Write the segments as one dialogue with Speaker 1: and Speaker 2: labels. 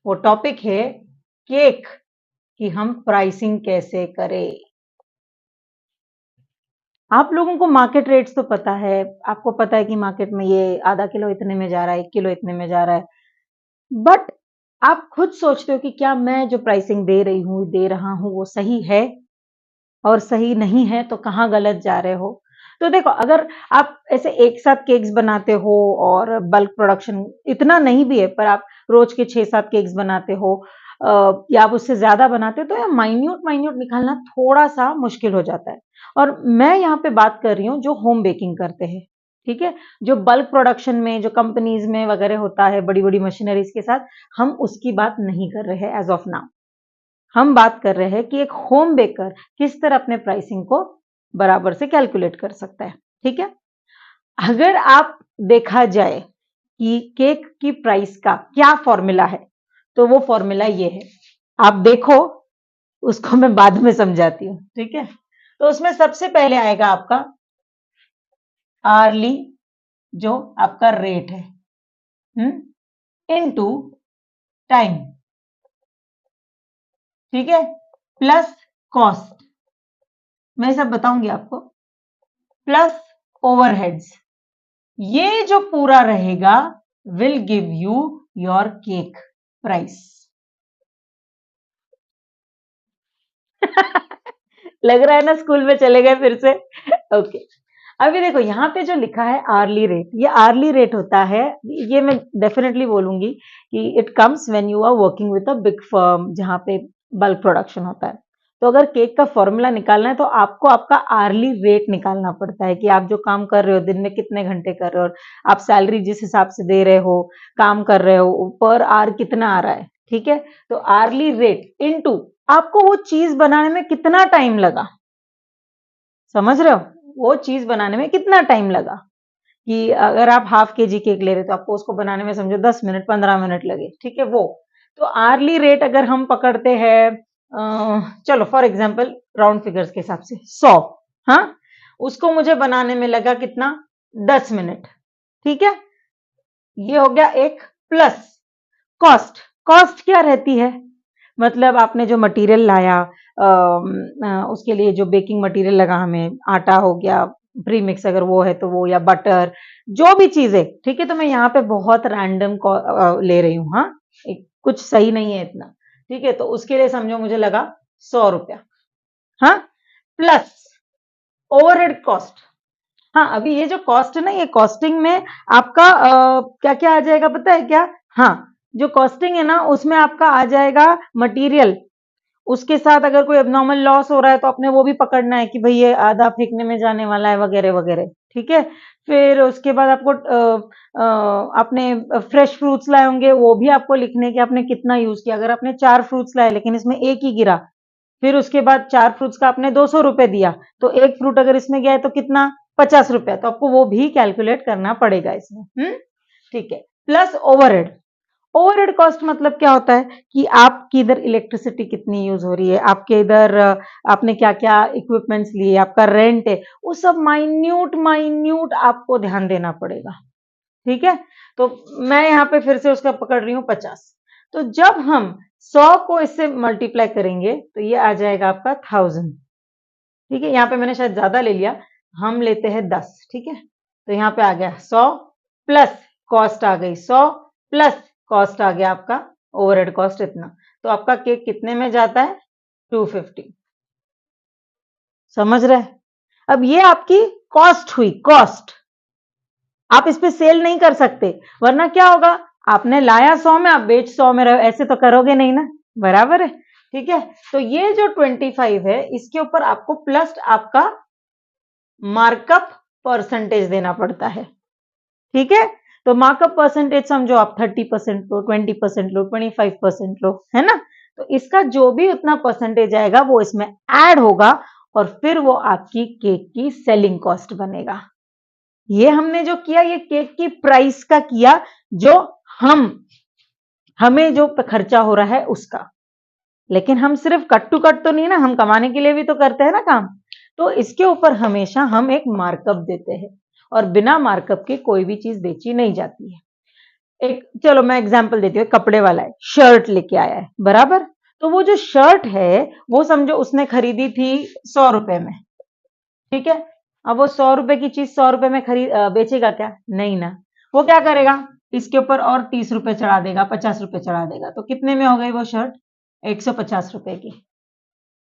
Speaker 1: वो टॉपिक है केक कि हम प्राइसिंग कैसे करें। आप लोगों को मार्केट रेट्स तो पता है, आपको पता है कि मार्केट में ये आधा किलो इतने में जा रहा है, 1 किलो इतने में जा रहा है, बट आप खुद सोचते हो कि क्या मैं जो प्राइसिंग दे रही हूँ, दे रहा हूँ, वो सही है? और सही नहीं है तो कहाँ गलत जा रहे हो? तो देखो, अगर आप ऐसे एक साथ केक्स बनाते हो और बल्क प्रोडक्शन इतना नहीं भी है, पर आप रोज के 6-7 केक्स बनाते हो या आप उससे ज्यादा बनाते हो, तो ये माइन्यूट माइन्यूट निकालना थोड़ा सा मुश्किल हो जाता है। और मैं यहाँ पे बात कर रही हूँ जो होम बेकिंग करते हैं, ठीक है? जो बल्क प्रोडक्शन में, जो कंपनीज में वगैरह होता है बड़ी बड़ी मशीनरीज के साथ, हम उसकी बात नहीं कर रहे हैं एज ऑफ नाउ। हम बात कर रहे हैं कि एक होम बेकर किस तरह अपने प्राइसिंग को बराबर से कैलकुलेट कर सकता है, ठीक है? अगर आप देखा जाए कि केक की प्राइस का क्या फॉर्मूला है, तो वो फॉर्मूला ये है। आप देखो, उसको मैं बाद में समझाती हूँ, ठीक है? तो उसमें सबसे पहले आएगा आपका आर्ली, जो आपका रेट है, इनटू टाइम, ठीक है? प्लस कॉस्ट, मैं सब बताऊंगी आपको, प्लस ओवरहेड्स। ये जो पूरा रहेगा will give you your cake price. लग रहा है ना स्कूल में चले गए फिर से। ओके, अभी देखो यहाँ पे जो लिखा है आर्ली रेट, ये आर्ली रेट होता है, ये मैं डेफिनेटली बोलूंगी कि it comes when you are working with a big firm जहाँ पे बल्क प्रोडक्शन होता है। तो अगर केक का फॉर्मूला निकालना है तो आपको आपका आर्ली रेट निकालना पड़ता है कि आप जो काम कर रहे हो, दिन में कितने घंटे कर रहे हो, आप सैलरी जिस हिसाब से दे रहे हो, काम कर रहे हो, पर आवर कितना आ रहा है, ठीक है? तो आर्ली रेट इनटू आपको वो चीज बनाने में कितना टाइम लगा, समझ रहे हो? वो चीज बनाने में कितना टाइम लगा, कि अगर आप हाफ केजी केक ले रहे हो तो आपको उसको बनाने में समझो 10 मिनट 15 मिनट लगे, ठीक है? वो तो आर्ली रेट अगर हम पकड़ते हैं, चलो फॉर एग्जांपल राउंड फिगर्स के हिसाब से 100, हाँ, उसको मुझे बनाने में लगा कितना, 10 मिनट, ठीक है? ये हो गया एक। प्लस कॉस्ट, कॉस्ट क्या रहती है? मतलब आपने जो मटेरियल लाया, उसके लिए जो बेकिंग मटेरियल लगा, हमें आटा हो गया, प्री मिक्स अगर वो है तो वो, या बटर, जो भी चीजें, ठीक है? तो मैं यहाँ पे बहुत रैंडम ले रही हूँ, हाँ, कुछ सही नहीं है इतना, ठीक है? तो उसके लिए समझो मुझे लगा 100 रुपया, हाँ, प्लस ओवरहेड कॉस्ट। हाँ, अभी ये जो कॉस्ट है ना, ये कॉस्टिंग में आपका क्या क्या आ जाएगा पता है क्या? हाँ, जो कॉस्टिंग है ना, उसमें आपका आ जाएगा मटेरियल, उसके साथ अगर कोई एबनॉर्मल लॉस हो रहा है तो अपने वो भी पकड़ना है कि भाई ये आधा फेंकने में जाने वाला है वगैरह वगैरह, ठीक है? फिर उसके बाद आपको आपने फ्रेश फ्रूट्स लाए होंगे, वो भी आपको लिखने कि आपने कितना यूज किया। अगर आपने 4 फ्रूट्स लाए लेकिन इसमें एक ही गिरा, फिर उसके बाद 4 फ्रूट्स का आपने 200 रुपए दिया, तो एक फ्रूट अगर इसमें गया है तो कितना, 50 रुपया, तो आपको वो भी कैलकुलेट करना पड़ेगा इसमें, ठीक है? प्लस ओवरहेड, ओवरहेड कॉस्ट मतलब क्या होता है कि आपकी इधर इलेक्ट्रिसिटी कितनी यूज हो रही है, आपके इधर आपने क्या क्या इक्विपमेंट्स लिए, आपका रेंट है, वो सब माइन्यूट माइन्यूट आपको ध्यान देना पड़ेगा, ठीक है? तो मैं यहाँ पे फिर से उसका पकड़ रही हूँ 50। तो जब हम 100 को इससे मल्टीप्लाई करेंगे तो ये आ जाएगा आपका 1000, ठीक है? यहाँ पे मैंने शायद ज्यादा ले लिया, हम लेते हैं 10, ठीक है? तो यहाँ पे आ गया 100 प्लस कॉस्ट आ गई 100 प्लस कॉस्ट आ गया आपका ओवरहेड कॉस्ट इतना, तो आपका केक कितने में जाता है, 250। समझ रहे? अब ये आपकी कॉस्ट हुई, कॉस्ट। आप इस पे सेल नहीं कर सकते, वरना क्या होगा, आपने लाया 100 में, आप बेच 100 में रहे, ऐसे तो करोगे नहीं ना, बराबर है? ठीक है? तो ये जो 25 है, इसके ऊपर आपको प्लस आपका मार्कअप परसेंटेज देना पड़ता है, ठीक है? तो मार्कअप परसेंटेज समझो आप 30% लो, 20% लो, 25% लो, है ना? तो इसका जो भी उतना परसेंटेज आएगा वो इसमें ऐड होगा और फिर वो आपकी केक की सेलिंग कॉस्ट बनेगा। ये हमने जो किया, ये केक की प्राइस का किया, जो हमें जो खर्चा हो रहा है उसका। लेकिन हम सिर्फ कट टू कट तो नहीं ना, हम कमाने के लिए भी तो करते हैं ना काम। तो इसके ऊपर हमेशा हम एक मार्कअप देते हैं और बिना मार्कअप के कोई भी चीज बेची नहीं जाती है। एक चलो मैं एग्जांपल देती हूँ, कपड़े वाला है, शर्ट लेके आया है, बराबर। तो वो जो शर्ट है वो समझो उसने खरीदी थी 100 रुपए में, ठीक है। अब वो 100 रुपए की चीज 100 रुपए में बेचेगा क्या? नहीं ना। वो क्या करेगा, इसके ऊपर और 30 रुपए चढ़ा देगा, 50 रुपए चढ़ा देगा, तो कितने में हो गई वो शर्ट? 150 रुपए की।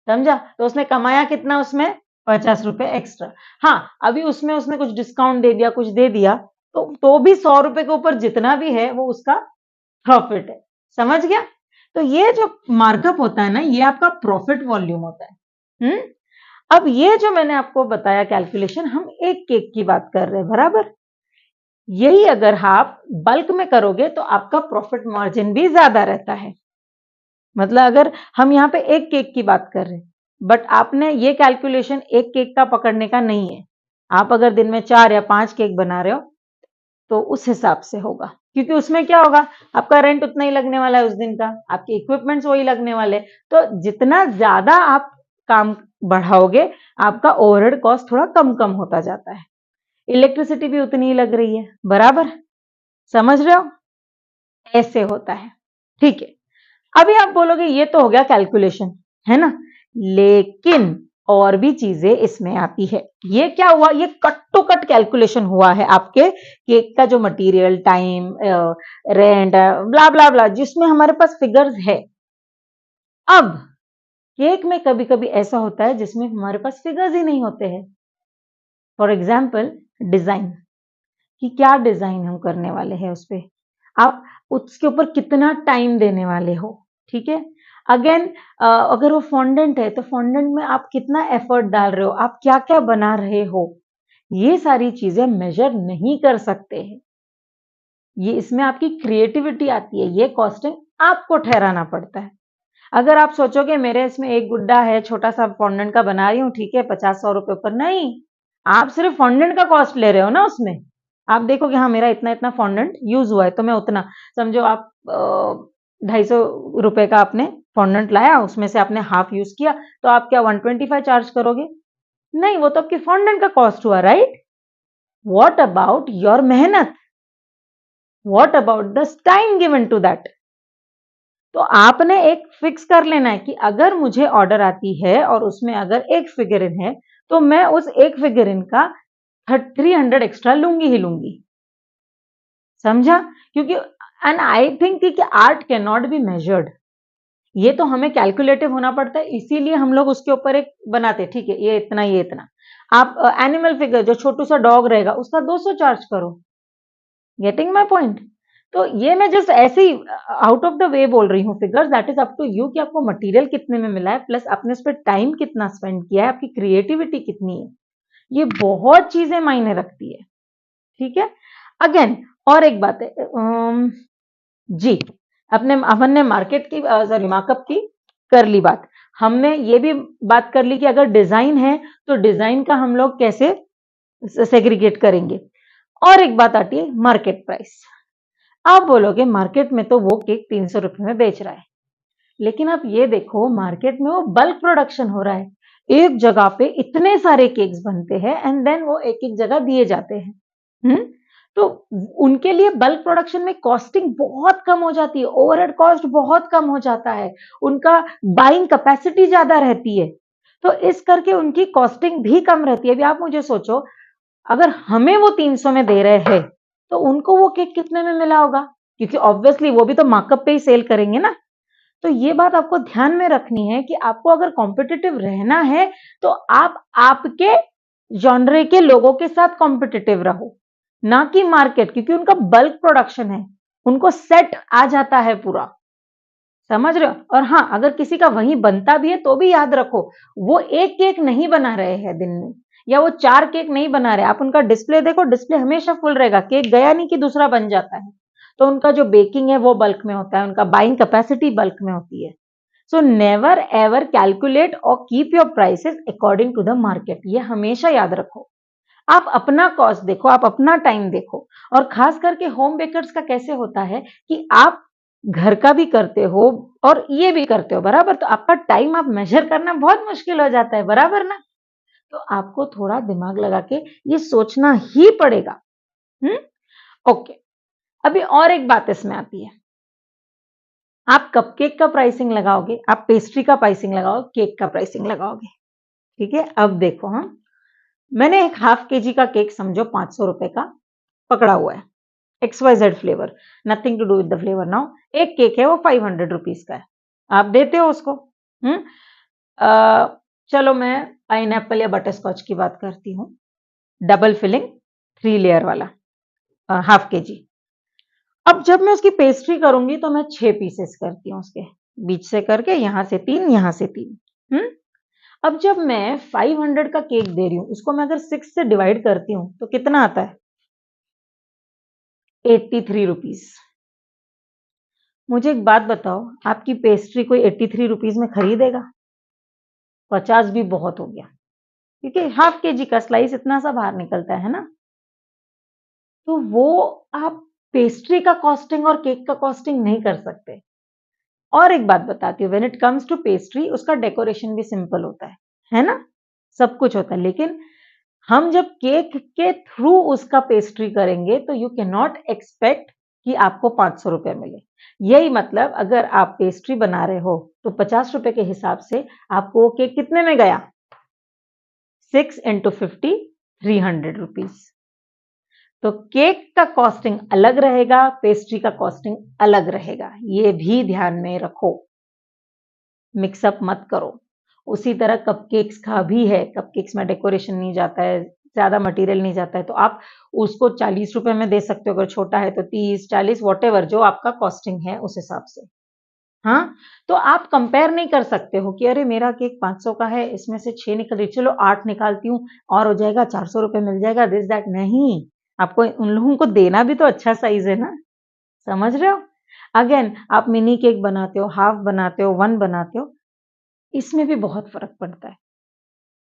Speaker 1: समझा? तो उसने कमाया कितना उसमें? 50 रुपए एक्स्ट्रा। हाँ, अभी उसमें उसने कुछ डिस्काउंट दे दिया, कुछ दे दिया, तो भी 100 रुपए के ऊपर जितना भी है वो उसका प्रॉफिट है। समझ गया? तो ये जो मार्कअप होता है ना, ये आपका प्रॉफिट वॉल्यूम होता है। अब ये जो मैंने आपको बताया कैलकुलेशन, हम एक केक की बात कर रहे हैं, बराबर। यही अगर आप बल्क में करोगे तो आपका प्रॉफिट मार्जिन भी ज्यादा रहता है। मतलब अगर हम यहाँ पे एक केक की बात कर रहे हैं, बट आपने ये कैलकुलेशन एक केक का पकड़ने का नहीं है। आप अगर दिन में 4 या 5 केक बना रहे हो तो उस हिसाब से होगा, क्योंकि उसमें क्या होगा, आपका रेंट उतना ही लगने वाला है उस दिन का, आपके इक्विपमेंट्स वही लगने वाले। तो जितना ज्यादा आप काम बढ़ाओगे, आपका ओवरहेड कॉस्ट थोड़ा कम कम होता जाता है। इलेक्ट्रिसिटी भी उतनी ही लग रही है, बराबर। समझ रहे हो? ऐसे होता है। ठीक है। अभी आप बोलोगे ये तो हो गया कैलकुलेशन, है ना, लेकिन और भी चीजें इसमें आती है। ये क्या हुआ, ये कट टू कट कैलकुलेशन हुआ है आपके केक का, जो मटेरियल, टाइम, रेंट, ब्ला ब्ला ब्ला, जिसमें हमारे पास फिगर्स है। अब केक में कभी कभी ऐसा होता है जिसमें हमारे पास फिगर्स ही नहीं होते हैं। फॉर एग्जाम्पल डिजाइन, कि क्या डिजाइन हम करने वाले हैं उस पे, आप उसके ऊपर कितना टाइम देने वाले हो, ठीक है। अगेन अगर वो फॉन्डेंट है तो फॉन्डेंट में आप कितना एफर्ट डाल रहे हो, आप क्या क्या बना रहे हो, ये सारी चीजें मेजर नहीं कर सकते हैं। ये इसमें आपकी क्रिएटिविटी आती है, ये कॉस्टिंग आपको ठहराना पड़ता है। अगर आप सोचोगे मेरे इसमें एक गुड्डा है, छोटा सा फॉन्डेंट का बना रही हूँ, ठीक है, 50-100 रुपए ऊपर, नहीं। आप सिर्फ फॉन्डेंट का कॉस्ट ले रहे हो ना उसमें। आप देखो कि हाँ मेरा इतना इतना फॉन्डेंट यूज हुआ है, तो मैं उतना, समझो आप 250 रुपए का आपने फॉन्डेंट लाया, उसमें से आपने हाफ यूज किया, तो आप क्या 125 चार्ज करोगे? नहीं, वो तो आपकी फॉन्डेंट का कॉस्ट हुआ, राइट। वॉट अबाउट योर मेहनत, what about the time given to that. तो आपने एक फिक्स कर लेना है कि अगर मुझे ऑर्डर आती है और उसमें अगर एक फिगर इन है, तो मैं उस एक फिगर इन का 300 एक्स्ट्रा लूंगी ही लूंगी। समझा? क्योंकि एंड आई थिंक कि art can not be measured, ये तो हमें कैलकुलेटिव होना पड़ता है, इसीलिए हम लोग उसके ऊपर एक बनाते, ठीक है, ये इतना ये इतना। आप एनिमल फिगर, जो छोटू सा डॉग रहेगा, उसका 200 चार्ज करो। Getting my point? तो ये मैं जस्ट ऐसे ही आउट ऑफ द वे बोल रही हूँ figures, that is up to you कि आपको मटेरियल कितने में मिला है, प्लस आपने उस पर टाइम कितना स्पेंड किया है, आपकी क्रिएटिविटी कितनी है, ये बहुत चीजें मायने रखती है। ठीक है। अगेन और एक बात है, जी, अपने अपन ने मार्केट की, सॉरी, मार्कअप की कर ली बात। हमने ये भी बात कर ली कि अगर डिजाइन है तो डिजाइन का हम लोग कैसे सेग्रीगेट करेंगे। और एक बात आती है मार्केट प्राइस। आप बोलोगे मार्केट में तो वो केक 300 रुपए में बेच रहा है, लेकिन आप ये देखो मार्केट में वो बल्क प्रोडक्शन हो रहा है, एक जगह पे इतने सारे केक्स बनते हैं एंड देन वो एक एक जगह दिए जाते हैं। तो उनके लिए बल्क प्रोडक्शन में कॉस्टिंग बहुत कम हो जाती है, ओवरहेड कॉस्ट बहुत कम हो जाता है, उनका बाइंग कैपेसिटी ज्यादा रहती है, तो इस करके उनकी कॉस्टिंग भी कम रहती है। अभी आप मुझे सोचो, अगर हमें वो 300 में दे रहे हैं तो उनको वो केक कितने में मिला होगा, क्योंकि ऑब्वियसली वो भी तो मार्कअप पे ही सेल करेंगे ना। तो ये बात आपको ध्यान में रखनी है कि आपको अगर कॉम्पिटिटिव रहना है तो आप आपके जॉनरे के लोगों के साथ कॉम्पिटिटिव रहो, ना कि मार्केट, क्योंकि उनका बल्क प्रोडक्शन है, उनको सेट आ जाता है पूरा। समझ रहे हो? और हाँ, अगर किसी का वहीं बनता भी है तो भी याद रखो, वो एक केक नहीं बना रहे हैं दिन में, या वो 4 केक नहीं बना रहे। आप उनका डिस्प्ले देखो, डिस्प्ले हमेशा फुल रहेगा, केक गया नहीं कि दूसरा बन जाता है। तो उनका जो बेकिंग है वो बल्क में होता है, उनका बाइंग कैपेसिटी बल्क में होती है। सो नेवर एवर कैलकुलेट और keep your prices according to the market, ये हमेशा याद रखो। आप अपना कॉस्ट देखो, आप अपना टाइम देखो। और खास करके होम बेकर्स का कैसे होता है कि आप घर का भी करते हो और ये भी करते हो, बराबर, तो आपका टाइम आप मेजर करना बहुत मुश्किल हो जाता है, बराबर ना। तो आपको थोड़ा दिमाग लगा के ये सोचना ही पड़ेगा। ओके। अभी और एक बात इसमें आती है, आप कपकेक का प्राइसिंग लगाओगे, आप पेस्ट्री का प्राइसिंग लगाओगे, केक का प्राइसिंग लगाओगे, ठीक है। अब देखो, हम मैंने एक हाफ केजी का केक समझो 500 रुपए का पकड़ा हुआ है, XYZ flavour, nothing to do with the flavour now. एक केक है वो 500 रुपीज का है, आप देते हो उसको। हम्म चलो मैं पाइनएप्पल या बटर स्कॉच की बात करती हूँ, डबल फिलिंग 3 लेयर वाला, हाफ केजी। अब जब मैं उसकी पेस्ट्री करूंगी तो मैं 6 पीसेस करती हूँ उसके, बीच से करके, यहां से 3, यहां से 3। अब जब मैं 500 का केक दे रही हूँ, उसको मैं अगर 6 से डिवाइड करती हूँ तो कितना आता है? 83 रुपीज। मुझे एक बात बताओ, आपकी पेस्ट्री कोई 83 रुपीज में खरीदेगा? 50 भी बहुत हो गया, क्योंकि हाफ केजी का स्लाइस इतना सा बाहर निकलता है ना। तो वो आप पेस्ट्री का कॉस्टिंग और केक का कॉस्टिंग नहीं कर सकते। और एक बात बताती हूँ, when it comes to pastry, उसका डेकोरेशन भी सिंपल होता है ना, सब कुछ होता है। लेकिन हम जब केक के थ्रू उसका पेस्ट्री करेंगे तो यू कैन नॉट एक्सपेक्ट कि आपको 500 रुपए मिले। यही मतलब, अगर आप पेस्ट्री बना रहे हो तो 50 रुपए के हिसाब से आपको वो केक कितने में गया? 6 इंटू 50, 300 रुपीज। तो केक का कॉस्टिंग अलग रहेगा, पेस्ट्री का कॉस्टिंग अलग रहेगा, ये भी ध्यान में रखो, मिक्सअप मत करो। उसी तरह कपकेक्स का भी है, कपकेक्स में डेकोरेशन नहीं जाता है, ज्यादा मटेरियल नहीं जाता है, तो आप उसको 40 रुपए में दे सकते हो, अगर छोटा है तो 30, 40, वॉटेवर जो आपका कॉस्टिंग है उस हिसाब से। हाँ, तो आप कंपेयर नहीं कर सकते हो कि अरे मेरा केक 500 का है, इसमें से 6 निकल रही, चलो 8 निकालती हूँ और हो जाएगा, 400 रुपए मिल जाएगा, दिस दैट। नहीं, आपको उन लोगों को देना भी तो अच्छा साइज है ना, समझ रहे हो? अगेन, आप मिनी केक बनाते हो, हाफ बनाते हो, 1 बनाते हो, इसमें भी बहुत फर्क पड़ता है।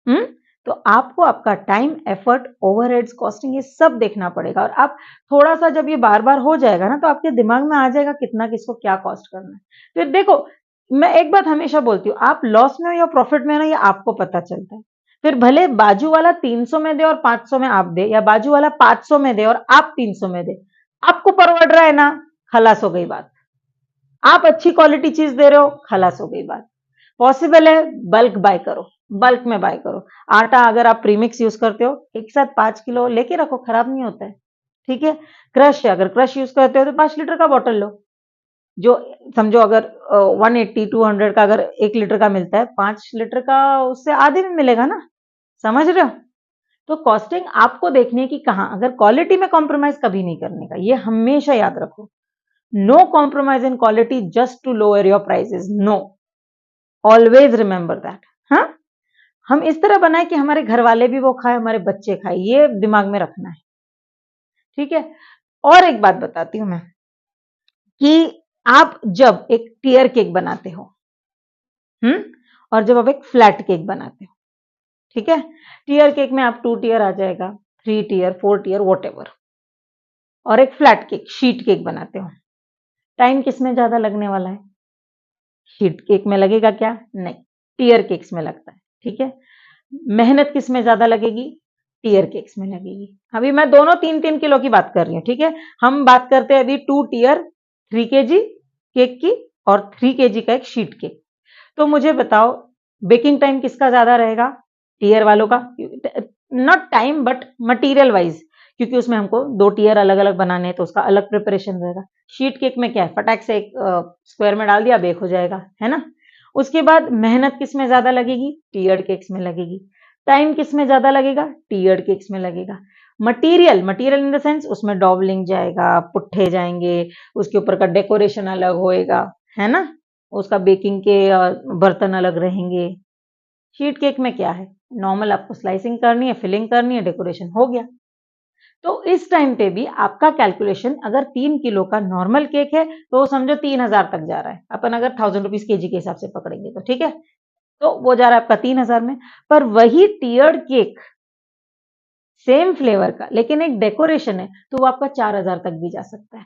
Speaker 1: हम्म तो आपको आपका टाइम, एफर्ट, ओवरहेड्स, कॉस्टिंग, ये सब देखना पड़ेगा। और आप थोड़ा सा जब ये बार बार हो जाएगा ना, तो आपके दिमाग में आ जाएगा कितना किसको क्या कॉस्ट करना है। फिर देखो, मैं एक बात हमेशा बोलती हूँ, आप लॉस में हो या प्रॉफिट में हो ना, ये आपको पता चलता है। फिर भले बाजू वाला 300 में दे और 500 में आप दे, या बाजू वाला 500 में दे और आप 300 में दे, आपको परवड़ रहा है ना, खलास हो गई बात। आप अच्छी क्वालिटी चीज दे रहे हो, खलास हो गई बात। पॉसिबल है, बल्क बाय करो, बल्क में बाय करो। आटा अगर आप प्रीमिक्स यूज करते हो, एक साथ 5 किलो लेके रखो, खराब नहीं होता है, ठीक है। क्रश है, अगर क्रश यूज करते हो तो 5 लीटर का बॉटल लो, जो समझो अगर 180 200 का अगर 1 लीटर का मिलता है, 5 लीटर का उससे आधे में मिलेगा ना, समझ रहे हो? तो कॉस्टिंग आपको देखनी है कि कहाँ, अगर क्वालिटी में कॉम्प्रोमाइज कभी नहीं करने का, ये हमेशा याद रखो। No compromise in quality just to lower your prices, no, always remember that. हाँ, हम इस तरह बनाए कि हमारे घर वाले भी वो खाए, हमारे बच्चे खाए, ये दिमाग में रखना है, ठीक है। और एक बात बताती हूं मैं, कि आप जब एक टीयर केक बनाते हो, और जब आप एक फ्लैट केक बनाते हो, ठीक है, टीयर केक में आप 2 टीयर आ जाएगा, 3 टीयर, 4 टीयर, वॉट एवर, और एक फ्लैट केक, शीट केक बनाते हो, टाइम किसमें ज्यादा लगने वाला है? शीट केक में लगेगा क्या? नहीं, टीयर केक्स में लगता है, ठीक है। मेहनत किसमें ज्यादा लगेगी? टीयर केक्स में लगेगी। अभी मैं दोनों 3-3 किलो की बात कर रही हूँ, ठीक है। हम बात करते हैं अभी 2 टीयर 3 केजी केक की, और 3 केजी का एक शीट केक। तो मुझे बताओ, बेकिंग टाइम किसका ज्यादा रहेगा? टीयर वालों का, not time but material wise, क्योंकि उसमें हमको 2 टीयर अलग अलग बनाने हैं, तो उसका अलग प्रिपरेशन रहेगा। शीट केक में क्या है, फटाक से एक स्क्वायर में डाल दिया, बेक हो जाएगा, है ना। उसके बाद मेहनत किस में ज्यादा लगेगी? टीयर केक्स में लगेगी। टाइम किस में ज्यादा लगेगा? टीयर केक्स में लगेगा। Material, material in the sense, उसमें डॉबलिंग जाएगा, पुट्ठे जाएंगे, उसके ऊपर का डेकोरेशन अलग होएगा, है ना, उसका बेकिंग के बर्तन अलग रहेंगे। शीट केक में क्या है, नॉर्मल आपको स्लाइसिंग करनी है, फिलिंग करनी है, डेकोरेशन हो गया। तो इस टाइम पे भी आपका कैलकुलेशन, अगर 3 किलो का नॉर्मल केक है तो समझो 3000 तक जा रहा है, अपन अगर 1000 रुपीज केजी के हिसाब से पकड़ेंगे तो, ठीक है, तो वो जा रहा है आपका 3000 में। पर वही टीयर्ड केक, सेम फ्लेवर का, लेकिन एक डेकोरेशन है, तो वो आपका 4000 तक भी जा सकता है,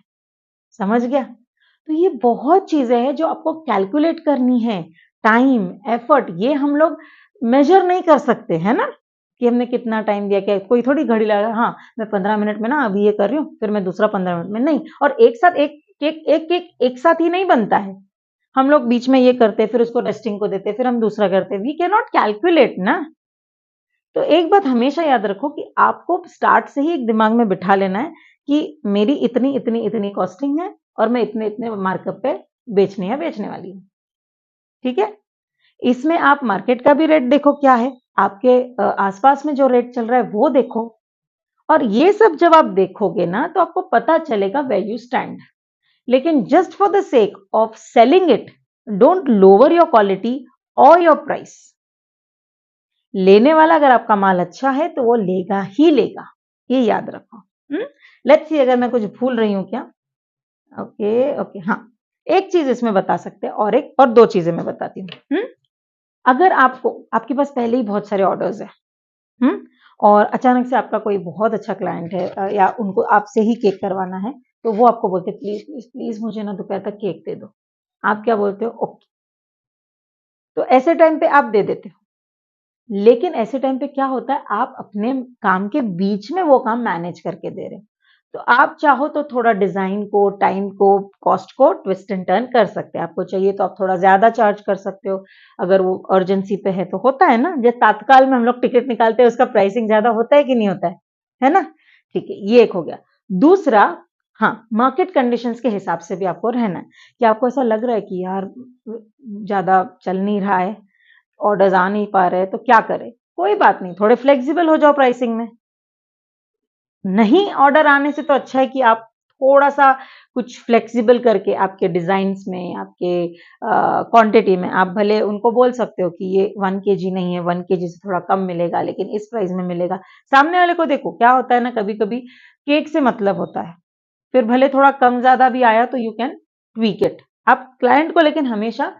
Speaker 1: समझ गया। तो ये बहुत चीजें हैं जो आपको कैलकुलेट करनी है, टाइम, एफर्ट, ये हम लोग मेजर नहीं कर सकते, है ना। कि हमने कितना टाइम दिया, क्या कोई थोड़ी घड़ी लगा, हाँ मैं 15 मिनट में ना अभी ये कर रही हूँ, फिर मैं दूसरा 15 मिनट में, नहीं। और एक साथ एक केक एक साथ ही नहीं बनता है। हम लोग बीच में ये करते, फिर उसको रेस्टिंग को देते, फिर हम दूसरा करते, वी कैन नॉट कैलकुलेट ना। तो एक बात हमेशा याद रखो कि आपको स्टार्ट से ही एक दिमाग में बिठा लेना है कि मेरी इतनी इतनी इतनी कॉस्टिंग है और मैं इतने इतने मार्कअप पे बेचने वाली हूँ। ठीक है, इसमें आप मार्केट का भी रेट देखो क्या है, आपके आसपास में जो रेट चल रहा है वो देखो, और ये सब जब आप देखोगे ना तो आपको पता चलेगा वैल्यू स्टैंड। लेकिन just for the sake of selling it, don't lower your quality और योर प्राइस। लेने वाला अगर आपका माल अच्छा है तो वो लेगा ही लेगा, ये याद रखो। लेट्स सी, अगर मैं कुछ भूल रही हूं क्या? ओके, हाँ, एक चीज इसमें बता सकते हैं, और दो चीजें मैं बताती हूँ। अगर आपके पास पहले ही बहुत सारे ऑर्डर्स है, और अचानक से आपका कोई बहुत अच्छा क्लाइंट है, या उनको आपसे ही केक करवाना है, तो वो आपको बोलते हैं प्लीज प्लीज प्लीज मुझे ना दोपहर तक केक दे दो। आप क्या बोलते हो? ओके। तो ऐसे टाइम पे आप दे देते हो, लेकिन ऐसे टाइम पे क्या होता है, आप अपने काम के बीच में वो काम मैनेज करके दे रहे हो। तो आप चाहो तो थोड़ा डिजाइन को, टाइम को, कॉस्ट को ट्विस्ट एंड टर्न कर सकते हैं। आपको चाहिए तो आप थोड़ा ज्यादा चार्ज कर सकते हो, अगर वो अर्जेंसी पे है तो। होता है ना, जैसे तात्काल में हम लोग टिकट निकालते हैं, उसका प्राइसिंग ज्यादा होता है कि नहीं होता है ना? ठीक है, ये एक हो गया। दूसरा, हाँ, मार्केट कंडीशंस के हिसाब से भी आपको रहना है, कि आपको ऐसा लग रहा है कि यार ज्यादा चल नहीं रहा है, ऑर्डर्स आ नहीं पा रहे, तो क्या करें? कोई बात नहीं, थोड़े फ्लेक्सिबल हो जाओ प्राइसिंग में। नहीं ऑर्डर आने से तो अच्छा है कि आप थोड़ा सा कुछ फ्लेक्सिबल करके आपके डिजाइन्स में, आपके क्वांटिटी में आप भले उनको बोल सकते हो कि ये 1 kg नहीं है, 1 kg से थोड़ा कम मिलेगा, लेकिन इस प्राइस में मिलेगा। सामने वाले को देखो क्या होता है ना, कभी कभी केक से मतलब होता है, फिर भले थोड़ा कम ज्यादा भी आया तो यू कैन ट्वीक इट। आप क्लाइंट को लेकिन हमेशा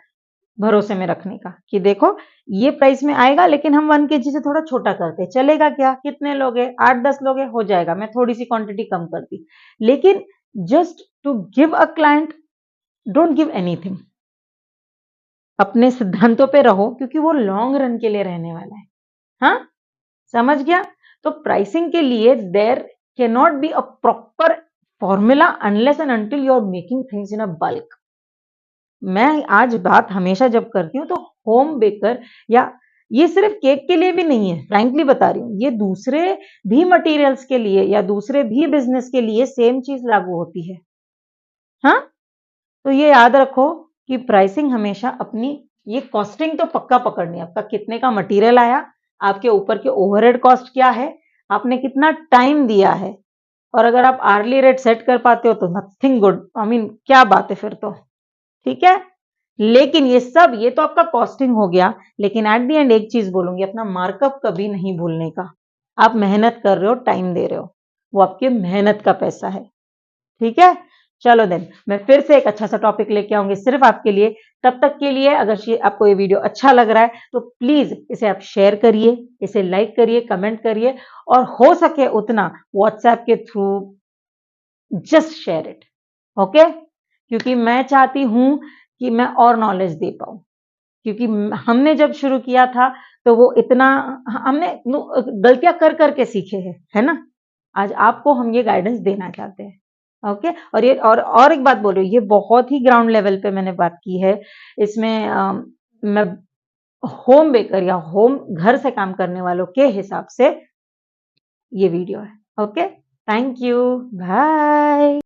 Speaker 1: भरोसे में रखने का, कि देखो ये प्राइस में आएगा, लेकिन हम 1 kg से थोड़ा छोटा करते, चलेगा क्या? कितने लोग हैं? 8-10 लोग हैं, हो जाएगा, मैं थोड़ी सी क्वांटिटी कम करती। लेकिन just to give a client, don't give anything. अपने सिद्धांतों पे रहो, क्योंकि वो लॉन्ग रन के लिए रहने वाला है। हाँ, समझ गया? तो प्राइसिंग के लिए there can not be a proper formula unless and until you are making things in a bulk. मैं आज बात हमेशा जब करती हूँ तो होम बेकर, या ये सिर्फ केक के लिए भी नहीं है, फ्रैंकली बता रही हूँ, ये दूसरे भी मटेरियल्स के लिए या दूसरे भी बिजनेस के लिए सेम चीज लागू होती है। हाँ, तो ये याद रखो कि प्राइसिंग हमेशा अपनी, ये कॉस्टिंग तो पक्का पकड़नी है, आपका कितने का मटेरियल आया, आपके ऊपर के ओवरहेड कॉस्ट क्या है, आपने कितना टाइम दिया है, और अगर आप आर्ली रेट सेट कर पाते हो तो नथिंग गुड, आई मीन क्या बात है फिर तो। ठीक है, लेकिन ये तो आपका कॉस्टिंग हो गया, लेकिन एट द एंड एक चीज बोलूंगी, अपना मार्कअप कभी नहीं भूलने का। आप मेहनत कर रहे हो, टाइम दे रहे हो, वो आपके मेहनत का पैसा है। ठीक है, चलो देन, मैं फिर से एक अच्छा सा टॉपिक लेके आऊंगी सिर्फ आपके लिए। तब तक के लिए, अगर आपको ये वीडियो अच्छा लग रहा है तो प्लीज इसे आप शेयर करिए, इसे लाइक करिए, कमेंट करिए, और हो सके उतना व्हाट्सएप के through just share it. Okay, क्योंकि मैं चाहती हूं कि मैं और नॉलेज दे पाऊं, क्योंकि हमने जब शुरू किया था तो वो इतना, हमने गलतियां कर करके सीखे हैं, है ना? आज आपको हम ये गाइडेंस देना चाहते हैं। ओके, और एक बात बोल रही हूँ, ये बहुत ही ग्राउंड लेवल पे मैंने बात की है। इसमें मैं होम बेकर या होम घर से काम करने वालों के हिसाब से ये वीडियो है। Okay, thank you, bye.